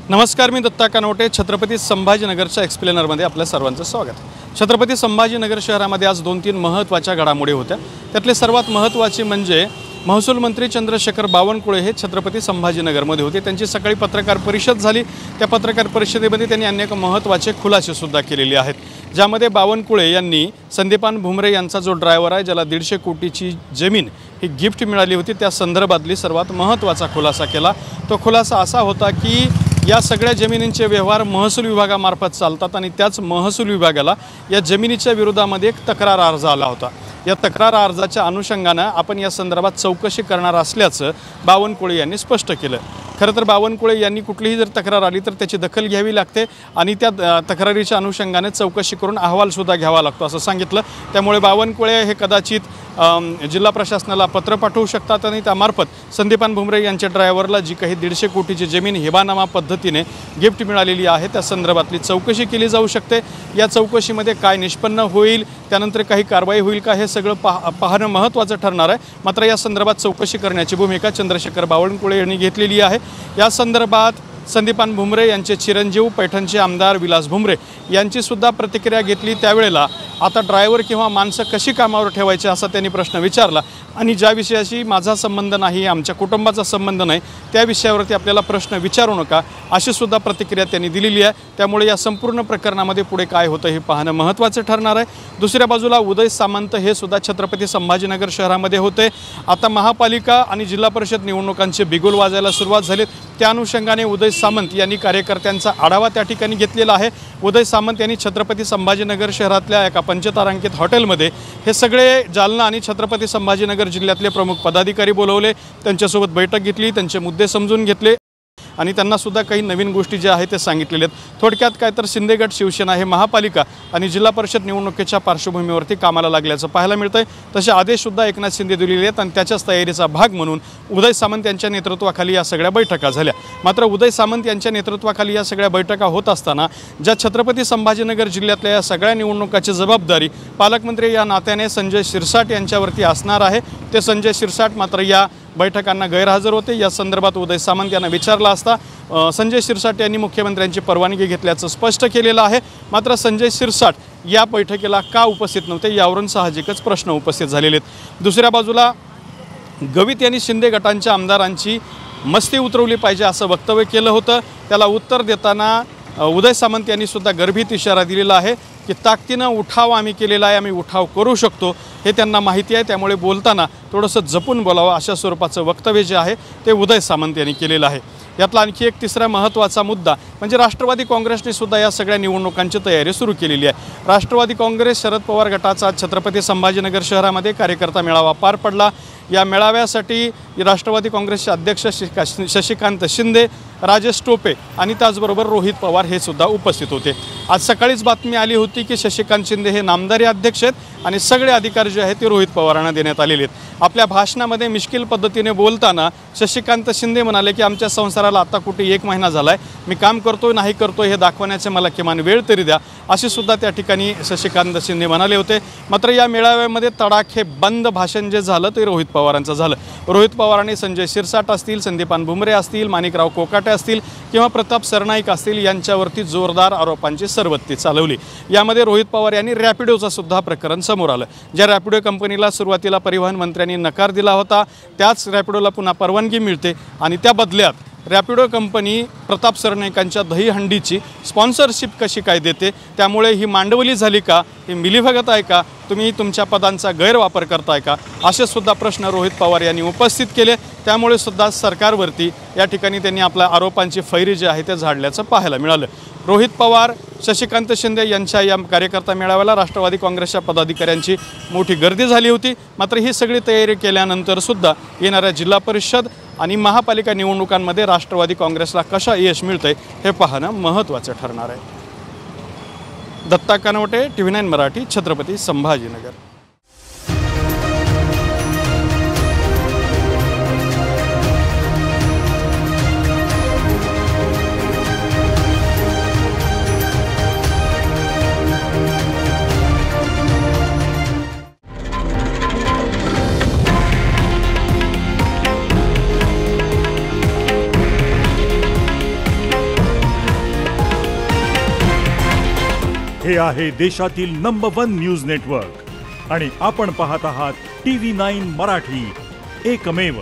नमस्कार, मी दत्ता कानवटे. छत्रपती संभाजीनगरच्या एक्सप्लेनरमध्ये आपल्या सर्वांचं स्वागत. छत्रपती संभाजीनगर शहरामध्ये आज 2-3 महत्त्वाच्या घडामोडी होत्या. त्यातले सर्वात महत्त्वाचे म्हणजे महसूल मंत्री चंद्रशेखर बावनकुळे हे छत्रपती संभाजीनगरमध्ये होते. त्यांची सकाळी पत्रकार परिषद झाली. त्या पत्रकार परिषदेमध्ये त्यांनी अनेक महत्त्वाचे खुलासे सुद्धा केलेले आहेत, ज्यामध्ये बावनकुळे यांनी संदीपान भुमरे यांचा जो ड्रायव्हर आहे, ज्याला 150 कोटीची जमीन ही गिफ्ट मिळाली होती, त्या संदर्भातली सर्वात महत्त्वाचा खुलासा केला. तो खुलासा असा होता की या सगळ्या जमिनींचे व्यवहार महसूल विभागामार्फत चालतात आणि त्याच महसूल विभागाला या जमिनीच्या विरोधामध्ये एक तक्रार अर्ज आला होता. या तक्रार अर्जाच्या अनुषंगानं आपण या संदर्भात चौकशी करणार असल्याचं बावनकुळे यांनी स्पष्ट केलं. खरं तर बावनकुळे यांनी कुठलीही जर तक्रार आली तर त्याची दखल घ्यावी लागते आणि त्या तक्रारीच्या अनुषंगाने चौकशी करून अहवालसुद्धा घ्यावा लागतो असं सांगितलं. त्यामुळे बावनकुळे हे कदाचित जिल्हा प्रशासनाला पत्र पाठवू शकतात आणि त्यामार्फत संदीपान भुमरे यांच्या ड्रायव्हरला जी काही 150 कोटीची जमीन हिबानामा पद्धतीने गिफ्ट मिळालेली आहे त्या संदर्भातली चौकशी केली जाऊ शकते. या चौकशीमध्ये काय निष्पन्न होईल, त्यानंतर काही कारवाई होईल का, हे सगळं पाहणं महत्त्वाचं ठरणार आहे. मात्र या संदर्भात चौकशी करण्याची भूमिका चंद्रशेखर बावनकुळे यांनी घेतलेली आहे. या संदर्भात संदीपान भुमरे यांचे चिरंजीव पैठणचे आमदार विलास भुमरे यांची सुद्धा प्रतिक्रिया घेतली. त्यावेळेला आता ड्रायव्हर किंवा माणसं कशी कामावर ठेवायची असा त्यांनी प्रश्न विचारला आणि ज्या विषयाशी माझा संबंध नाही, आमच्या कुटुंबाचा संबंध नाही, त्या विषयावरती आपल्याला प्रश्न विचारू नका अशी सुद्धा प्रतिक्रिया त्यांनी दिलेली आहे. त्यामुळे या संपूर्ण प्रकरणामध्ये पुढे काय होतं हे पाहणं महत्त्वाचं ठरणार आहे. दुसऱ्या बाजूला उदय सामंत हे सुद्धा छत्रपती संभाजीनगर शहरामध्ये होते. आता महापालिका आणि जिल्हा परिषद निवडणुकांचे बिगुल वाजायला सुरुवात झाली. त्या अनुषंगाने उदय सामंत यांनी कार्यकर्त्यांचा आढावा त्या ठिकाणी घेतलेला आहे. उदय सामंत यांनी छत्रपती संभाजीनगर शहरातल्या एका पंचतारांकित हॉटेलमध्ये हे सगळे जालना आणि छत्रपती संभाजीनगर जिल्ह्यातले प्रमुख पदाधिकारी बोलवले, त्यांच्यासोबत बैठक घेतली, त्यांचे मुद्दे समजून घेतले आणि त्यांना सुद्धा काही नवीन गोष्टी ज्या आहेत ते सांगितलेले आहेत. थोडक्यात काय तर शिंदे गट शिवसेना हे महापालिका आणि जिल्हा परिषद निवडणुकीच्या पार्श्वभूमीवरती कामाला लागल्याचं पाहायला मिळतंय. तसे आदेशसुद्धा एकनाथ शिंदे दिलेले आहेत आणि त्याच्याच तयारीचा भाग म्हणून उदय सामंत यांच्या नेतृत्वाखाली या सगळ्या बैठका झाल्या. मात्र उदय सामंत यांच्या नेतृत्वाखाली या सगळ्या बैठका होत असताना ज्या छत्रपती संभाजीनगर जिल्ह्यातल्या या सगळ्या निवडणुकाची जबाबदारी पालकमंत्री या नात्याने संजय शिरसाट यांच्यावरती असणार आहे. ते संजय शिरसाट मात्र या बैठकांना गैरहजर होते. या संदर्भात उदय सामंत यांना विचारला असता संजय शिरसाट यांनी मुख्यमंत्र्यांची परवानगी घेतल्याचं स्पष्ट केलेलं आहे. मात्र संजय शिरसाट या बैठकीला का उपस्थित नव्हते यावरून साहजिकच प्रश्न उपस्थित झालेले आहेत. दुसऱ्या बाजूला गवित यांनी शिंदे गटांच्या आमदारांची मस्ती उतरवली पाहिजे असं वक्तव्य केलं होतं. त्याला उत्तर देताना उदय सामंत यांनी सुद्धा गर्भित इशारा दिलेला आहे की ताकदीनं उठाव आम्ही केलेला आहे, आम्ही उठाव करू शकतो हे त्यांना माहिती आहे. त्यामुळे बोलताना थोडंसं जपून बोलावं अशा स्वरूपाचं वक्तव्य जे आहे ते उदय सामंत यांनी केलेलं आहे. यातला आणखी एक तिसरा महत्त्वाचा मुद्दा म्हणजे राष्ट्रवादी काँग्रेसने सुद्धा या सगळ्या निवडणुकांची तयारी सुरू केलेली आहे. राष्ट्रवादी काँग्रेस शरद पवार गटाचा छत्रपती संभाजीनगर शहरामध्ये कार्यकर्ता मेळावा पार पडला. या मेळाव्यासाठी राष्ट्रवादी काँग्रेसचे अध्यक्ष शशिकांत शिंदे, राजेश टोपे आणि त्याचबरोबर रोहित पवार हे सुद्धा उपस्थित होते. आज सकाळीच बातमी आली होती की शशिकांत शिंदे हे नामदारी अध्यक्ष आहेत आणि सगळे अधिकार जे आहेत ते रोहित पवारांना देण्यात आलेले आहेत. आपल्या भाषणामध्ये मिश्किल पद्धतीने बोलताना शशिकांत शिंदे म्हणाले की आमच्या संसाराला आता कुठे 1 महिना झाला आहे, मी काम करतोय नाही करतोय हे दाखवण्याचे मला किमान वेळ तरी द्या असे सुद्धा त्या ठिकाणी शशिकांत शिंदे म्हणाले होते. मात्र या मेळाव्यामध्ये तडाखे बंद भाषण जे झालं ते रोहित पवारांचं झालं. रोहित पवारांनी संजय शिरसाट असतील, संदीपान भुमरे असतील, माणिकराव कोकाटे असतील किंवा प्रताप सरनाईक असतील यांच्यावरती जोरदार आरोपांची सरबत्ती चालवली. यामध्ये रोहित पवार यांनी रॅपिडोचं सुद्धा प्रकरण समोर आलं. ज्या रॅपिडो कंपनीला सुरुवातीला परिवहन मंत्र्यांनी नकार दिला होता त्याच रॅपिडोला पुन्हा परवानगी मिळते आणि त्या बदल्यात रॅपिडो कंपनी प्रताप सरनाईकांच्या दहीहंडीची स्पॉन्सरशिप कशी काय देते. त्यामुळे ही मांडवली झाली का, ही मिलीभगत आहे का, तुम्ही तुमच्या पदांचा गैरवापर करताय का, असे सुद्धा प्रश्न रोहित पवार यांनी उपस्थित केले. त्यामुळे सुद्धा सरकारवरती या ठिकाणी त्यांनी आपल्या आरोपांची फैरी जी आहे ते झाडल्याचं पाहायला मिळालं. रोहित पवार, शशिकांत शिंदे यांच्या या कार्यकर्ता मेळाव्याला राष्ट्रवादी काँग्रेसच्या पदाधिकाऱ्यांची मोठी गर्दी झाली होती. मात्र ही सगळी तयारी केल्यानंतर सुद्धा येणाऱ्या जिल्हा परिषद आणि महापालिका निवडणुकांमध्ये राष्ट्रवादी काँग्रेसला कशा यश मिळतंय हे पाहणं महत्त्वाचं ठरणार आहे. दत्ता कानवटे, TV9 मराठी, छत्रपती संभाजीनगर. हे आहे देशातील नंबर 1 न्यूज नेटवर्क आणि आपण पाहत आहात TV9 मराठी, एकमेव.